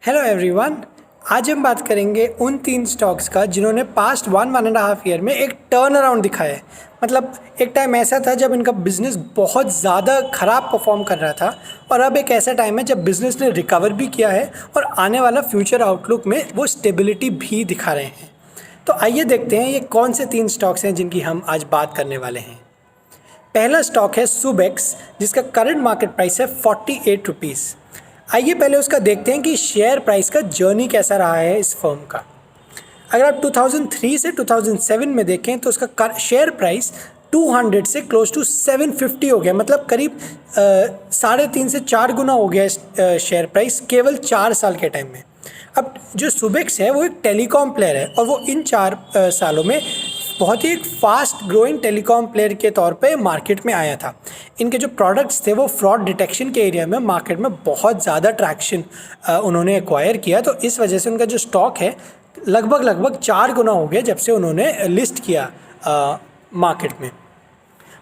Hello everyone. आज हम बात करेंगे उन 3 स्टॉक्स का जिन्होंने पास्ट 1.5 ईयर में एक टर्न अराउंड दिखाया है। मतलब एक टाइम ऐसा था जब इनका बिजनेस बहुत ज़्यादा ख़राब परफॉर्म कर रहा था और अब एक ऐसा टाइम है जब बिजनेस ने रिकवर भी किया है और आने वाला फ्यूचर आउटलुक में वो स्टेबिलिटी भी दिखा रहे हैं। तो आइए देखते हैं ये कौन से 3 स्टॉक्स हैं जिनकी हम आज बात करने वाले हैं। पहला स्टॉक है सुबेक्स, जिसका करंट मार्केट प्राइस है 48 रुपीज़। आइए पहले उसका देखते हैं कि शेयर प्राइस का जर्नी कैसा रहा है इस फर्म का। अगर आप 2003 से 2007 में देखें तो उसका शेयर प्राइस 200 से क्लोज टू 750 हो गया। मतलब करीब 3.5 से 4 गुना हो गया शेयर प्राइस केवल 4 साल के टाइम में। अब जो सुबेक्स है वो एक टेलीकॉम प्लेयर है और वो इन 4 सालों में बहुत ही एक फास्ट ग्रोइंग टेलीकॉम प्लेयर के तौर पे मार्केट में आया था। इनके जो प्रोडक्ट्स थे वो फ्रॉड डिटेक्शन के एरिया में मार्केट में बहुत ज़्यादा ट्रैक्शन उन्होंने एक्वायर किया। तो इस वजह से उनका जो स्टॉक है लगभग 4 गुना हो गया जब से उन्होंने लिस्ट किया मार्केट में।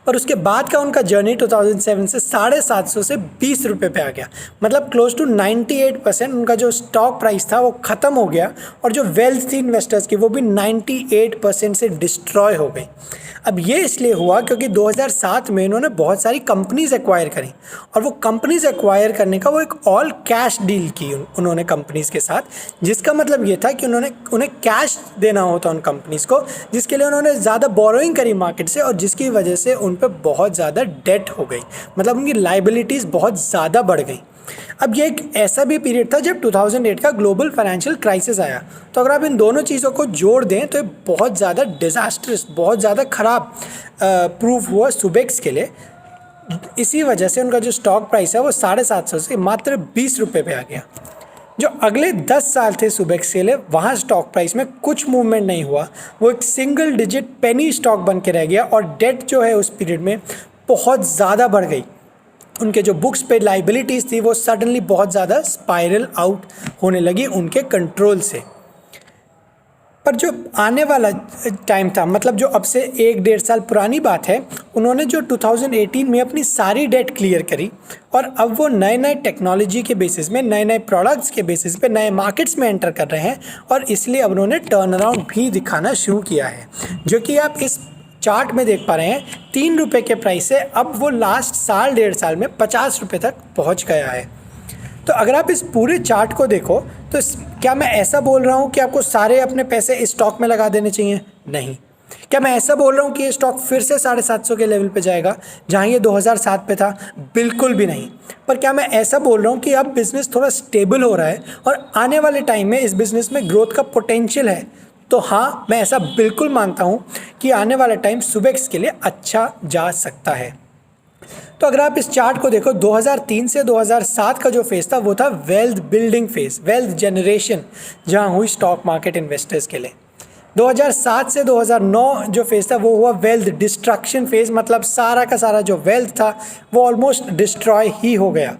पर उसके बाद का उनका जर्नी 2007 से 750 से 20 रुपये पे आ गया। मतलब क्लोज टू 98% उनका जो स्टॉक प्राइस था वो ख़त्म हो गया और जो वेल्थ थी इन्वेस्टर्स की वो भी 98% से डिस्ट्रॉय हो गई। अब ये इसलिए हुआ क्योंकि 2007 में इन्होंने बहुत सारी कंपनीज एक्वायर करी और वो कंपनीज एक्वायर करने का वो एक ऑल कैश डील की उन्होंने कंपनीज़ के साथ, जिसका मतलब ये था कि उन्हें कैश देना होता उन कंपनीज़ को, जिसके लिए उन्होंने ज़्यादा बोरोइंग करी मार्केट से और जिसकी वजह से उन पर बहुत ज़्यादा डेट हो गई। मतलब उनकी लाइबिलिटीज़ बहुत ज़्यादा बढ़ गई। अब ये एक ऐसा भी पीरियड था जब 2008 का ग्लोबल फाइनेंशियल क्राइसिस आया। तो अगर आप इन दोनों चीज़ों को जोड़ दें तो ये बहुत ज़्यादा डिज़ास्ट्रस, बहुत ज़्यादा ख़राब प्रूफ हुआ सुबेक्स के लिए। इसी वजह से उनका जो स्टॉक प्राइस है वो 750 से मात्र 20 रुपये पे आ गया। जो अगले 10 साल थे सुबेक्स के लिए, वहाँ स्टॉक प्राइस में कुछ मूवमेंट नहीं हुआ। वो एक सिंगल डिजिट पेनी स्टॉक बन के रह गया और डेट जो है उस पीरियड में बहुत ज़्यादा बढ़ गई। उनके जो बुक्स पे लाइबिलिटीज़ थी वो सडनली बहुत ज़्यादा स्पाइरल आउट होने लगी उनके कंट्रोल से। पर जो आने वाला टाइम था, मतलब जो अब से 1-1.5 साल पुरानी बात है, उन्होंने जो 2018 में अपनी सारी डेट क्लियर करी और अब वो नए टेक्नोलॉजी के बेसिस में, नए प्रोडक्ट्स के बेसिस पे नए मार्केट्स में एंटर कर रहे हैं और इसलिए अब उन्होंने टर्न अराउंड भी दिखाना शुरू किया है, जो कि आप इस चार्ट में देख पा रहे हैं। 3 रुपये के प्राइस से अब वो लास्ट 1.5 साल में 50 रुपये तक पहुँच गया है। तो अगर आप इस पूरे चार्ट को देखो तो क्या मैं ऐसा बोल रहा हूँ कि आपको सारे अपने पैसे इस स्टॉक में लगा देने चाहिए? नहीं। क्या मैं ऐसा बोल रहा हूँ कि ये स्टॉक फिर से 750 के लेवल पे जाएगा जहाँ ये 2007 पे था? बिल्कुल भी नहीं। पर क्या मैं ऐसा बोल रहा हूँ कि अब बिज़नेस थोड़ा स्टेबल हो रहा है और आने वाले टाइम में इस बिज़नेस में ग्रोथ का पोटेंशियल है? तो हाँ, मैं ऐसा बिल्कुल मानता हूँ कि आने वाला टाइम सुबेक्स के लिए अच्छा जा सकता है। तो अगर आप इस चार्ट को देखो, 2003 से 2007 का जो फेज़ था वो था wealth building phase, wealth generation जहां हुई स्टॉक मार्केट इन्वेस्टर्स के लिए। 2007 से 2009 जो फेज़ था वो हुआ वेल्थ डिस्ट्रक्शन फेज़। मतलब सारा का सारा जो वेल्थ था वो ऑलमोस्ट डिस्ट्रॉय ही हो गया।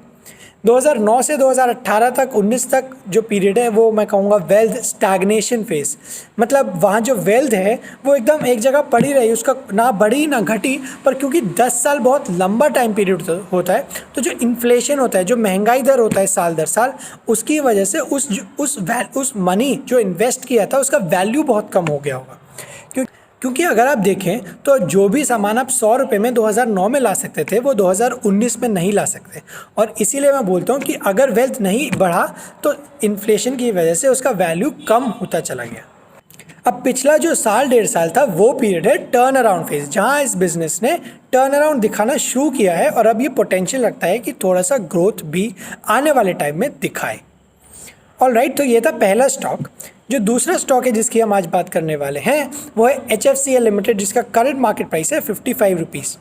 2009 से 2018 तक 19 तक जो पीरियड है वो मैं कहूँगा वेल्थ स्टैग्नेशन फेज़। मतलब वहाँ जो वेल्थ है वो एकदम एक जगह पड़ी रही, उसका ना बढ़ी ना घटी। पर क्योंकि 10 साल बहुत लंबा टाइम पीरियड होता है तो जो इन्फ्लेशन होता है, जो महंगाई दर होता है साल दर साल, उसकी वजह से उस मनी जो इन्वेस्ट किया था उसका वैल्यू बहुत कम हो गया होगा। क्योंकि अगर आप देखें तो जो भी सामान आप 100 रुपये में 2009 में ला सकते थे वो 2019 में नहीं ला सकते। और इसीलिए मैं बोलता हूँ कि अगर वेल्थ नहीं बढ़ा तो इन्फ्लेशन की वजह से उसका वैल्यू कम होता चला गया। अब पिछला जो 1.5 साल था वो पीरियड है टर्न अराउंड फेज, जहाँ इस बिज़नेस ने टर्न अराउंड दिखाना शुरू किया है और अब ये पोटेंशियल लगता है कि थोड़ा सा ग्रोथ भी आने वाले टाइम में दिखाए। ऑलराइट, तो ये था पहला स्टॉक। जो दूसरा स्टॉक है जिसकी हम आज बात करने वाले हैं वो है HFCL लिमिटेड, जिसका करंट मार्केट प्राइस है 55 रुपीज़।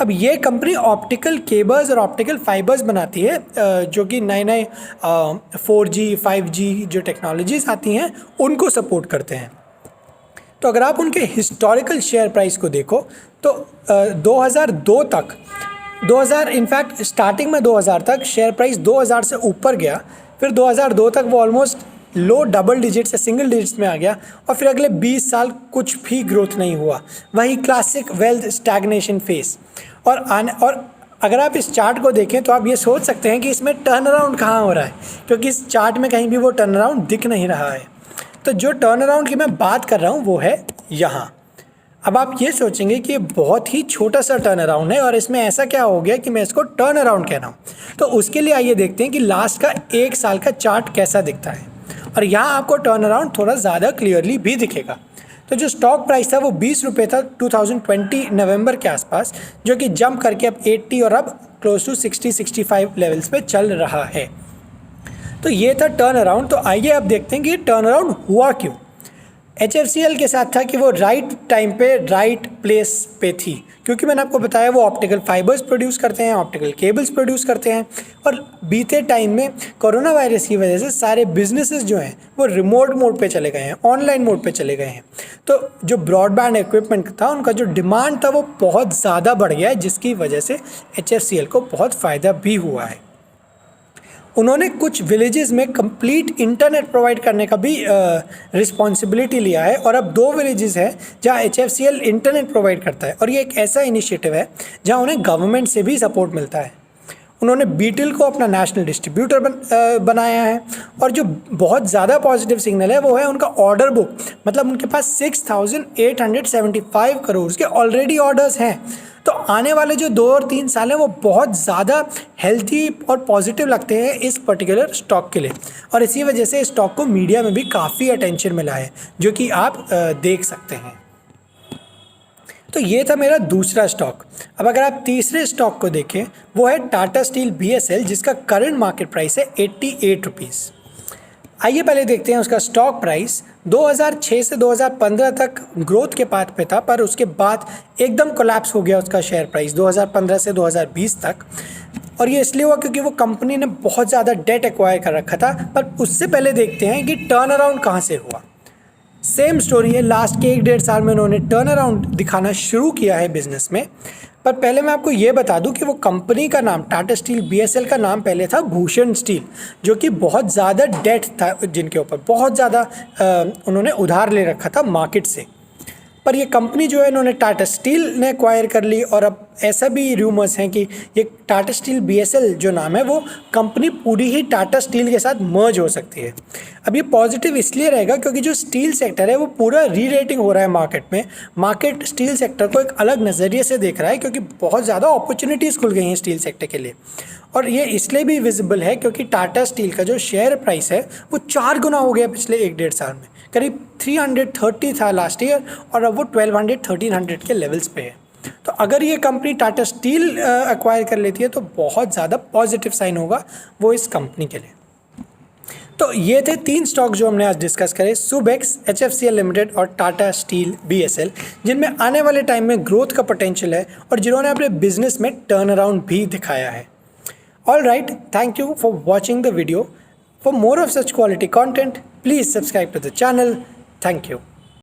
अब ये कंपनी ऑप्टिकल केबल्स और ऑप्टिकल फाइबर्स बनाती है, जो कि नए 4G 5G जो टेक्नोलॉजीज़ आती हैं उनको सपोर्ट करते हैं। तो अगर आप उनके हिस्टोरिकल शेयर प्राइस को देखो तो 2002 तक, इनफैक्ट स्टार्टिंग में 2000 तक शेयर प्राइस 2000 से ऊपर गया। फिर 2002 तक वो ऑलमोस्ट लो डबल डिजिट्स या सिंगल डिजिट्स में आ गया और फिर अगले 20 साल कुछ भी ग्रोथ नहीं हुआ। वही क्लासिक वेल्थ स्टैग्नेशन फेस। और अगर आप इस चार्ट को देखें तो आप ये सोच सकते हैं कि इसमें टर्न अराउंड कहाँ हो रहा है, क्योंकि इस चार्ट में कहीं भी वो टर्न अराउंड दिख नहीं रहा है। तो जो टर्न अराउंड की मैं बात कर रहा हूँ वो है यहाँ। अब आप ये सोचेंगे कि ये बहुत ही छोटा सा टर्न अराउंड है और इसमें ऐसा क्या हो गया कि मैं इसको टर्न अराउंड कह रहा हूँ। तो उसके लिए आइए देखते हैं कि लास्ट का 1 साल का चार्ट कैसा दिखता है, और यहाँ आपको टर्न अराउंड थोड़ा ज़्यादा क्लियरली भी दिखेगा। तो जो स्टॉक प्राइस था वो 20 रुपये था 2020 नवंबर के आसपास, जो कि जंप करके अब 80 और अब क्लोज टू 60-65 लेवल्स पे चल रहा है। तो ये था टर्न अराउंड। तो आइए अब देखते हैं कि टर्न अराउंड हुआ क्यों। HFCL के साथ था कि वो राइट टाइम पे राइट प्लेस पे थी, क्योंकि मैंने आपको बताया वो ऑप्टिकल फाइबर्स प्रोड्यूस करते हैं, ऑप्टिकल केबल्स प्रोड्यूस करते हैं, और बीते टाइम में कोरोना वायरस की वजह से सारे बिजनेसेस जो हैं वो रिमोट मोड पे चले गए हैं, ऑनलाइन मोड पे चले गए हैं। तो जो ब्रॉडबैंड इक्विपमेंट था उनका जो डिमांड था वो बहुत ज़्यादा बढ़ गया है, जिसकी वजह से HFCL को बहुत फ़ायदा भी हुआ है। उन्होंने कुछ विलेजेस में कंप्लीट इंटरनेट प्रोवाइड करने का भी रिस्पॉन्सिबिलिटी लिया है, और अब 2 विलेजेस हैं जहां HFCL इंटरनेट प्रोवाइड करता है, और ये एक ऐसा इनिशिएटिव है जहां उन्हें गवर्नमेंट से भी सपोर्ट मिलता है। उन्होंने बीटिल को अपना नेशनल डिस्ट्रीब्यूटर बनाया है, और जो बहुत ज़्यादा पॉजिटिव सिग्नल है वो है उनका ऑर्डर बुक। मतलब उनके पास 6,875 करोड़ के ऑलरेडी ऑर्डर्स हैं। तो आने वाले जो 2 और 3 साल हैं वो बहुत ज़्यादा हेल्थी और पॉजिटिव लगते हैं इस पर्टिकुलर स्टॉक के लिए, और इसी वजह से स्टॉक को मीडिया में भी काफ़ी अटेंशन मिला है, जो कि आप देख सकते हैं। तो ये था मेरा दूसरा स्टॉक। अब अगर आप तीसरे स्टॉक को देखें वो है टाटा स्टील BSL, जिसका करंट मार्केट प्राइस है 88 रुपीज़। आइए पहले देखते हैं उसका स्टॉक प्राइस। 2006 से 2015 तक ग्रोथ के पाथ पे था, पर उसके बाद एकदम कोलैप्स हो गया उसका शेयर प्राइस 2015 से 2020 तक। और ये इसलिए हुआ क्योंकि वो कंपनी ने बहुत ज़्यादा डेट एक्वायर कर रखा था। पर उससे पहले देखते हैं कि टर्न अराउंड कहाँ से हुआ। सेम स्टोरी है, लास्ट के 1-1.5 साल में उन्होंने टर्न अराउंड दिखाना शुरू किया है बिजनेस में। पर पहले मैं आपको ये बता दूं कि वो कंपनी का नाम टाटा स्टील BSL का नाम पहले था भूषण स्टील, जो कि बहुत ज़्यादा डेट था जिनके ऊपर, बहुत ज़्यादा उन्होंने उधार ले रखा था मार्केट से। पर ये कंपनी जो है इन्होंने टाटा स्टील ने एक्वायर कर ली, और अब ऐसा भी रूमर्स हैं कि ये टाटा स्टील BSL जो नाम है वो कंपनी पूरी ही टाटा स्टील के साथ मर्ज हो सकती है। अब ये पॉजिटिव इसलिए रहेगा क्योंकि जो स्टील सेक्टर है वो पूरा री रेटिंग हो रहा है मार्केट में। मार्केट स्टील सेक्टर को एक अलग नज़रिए से देख रहा है, क्योंकि बहुत ज़्यादा अपॉर्चुनिटीज़ खुल गई हैं स्टील सेक्टर के लिए। और ये इसलिए भी विजिबल है क्योंकि टाटा स्टील का जो शेयर प्राइस है वो 4 गुना हो गया पिछले 1-1.5 साल में। करीब 330 था लास्ट ईयर, और अब वो 1200-1300 के लेवल्स पे है। तो अगर ये कंपनी टाटा स्टील एक्वायर कर लेती है तो बहुत ज़्यादा पॉजिटिव साइन होगा वो इस कंपनी के लिए। तो ये थे 3 स्टॉक जो हमने आज डिस्कस करे, सुबेक्स, HFCL लिमिटेड और टाटा स्टील BSL, जिनमें आने वाले टाइम में ग्रोथ का पोटेंशियल है और जिन्होंने अपने बिजनेस में टर्न अराउंड भी दिखाया है। All right, thank you for watching the video. For more of such quality content, please subscribe to the channel. Thank you.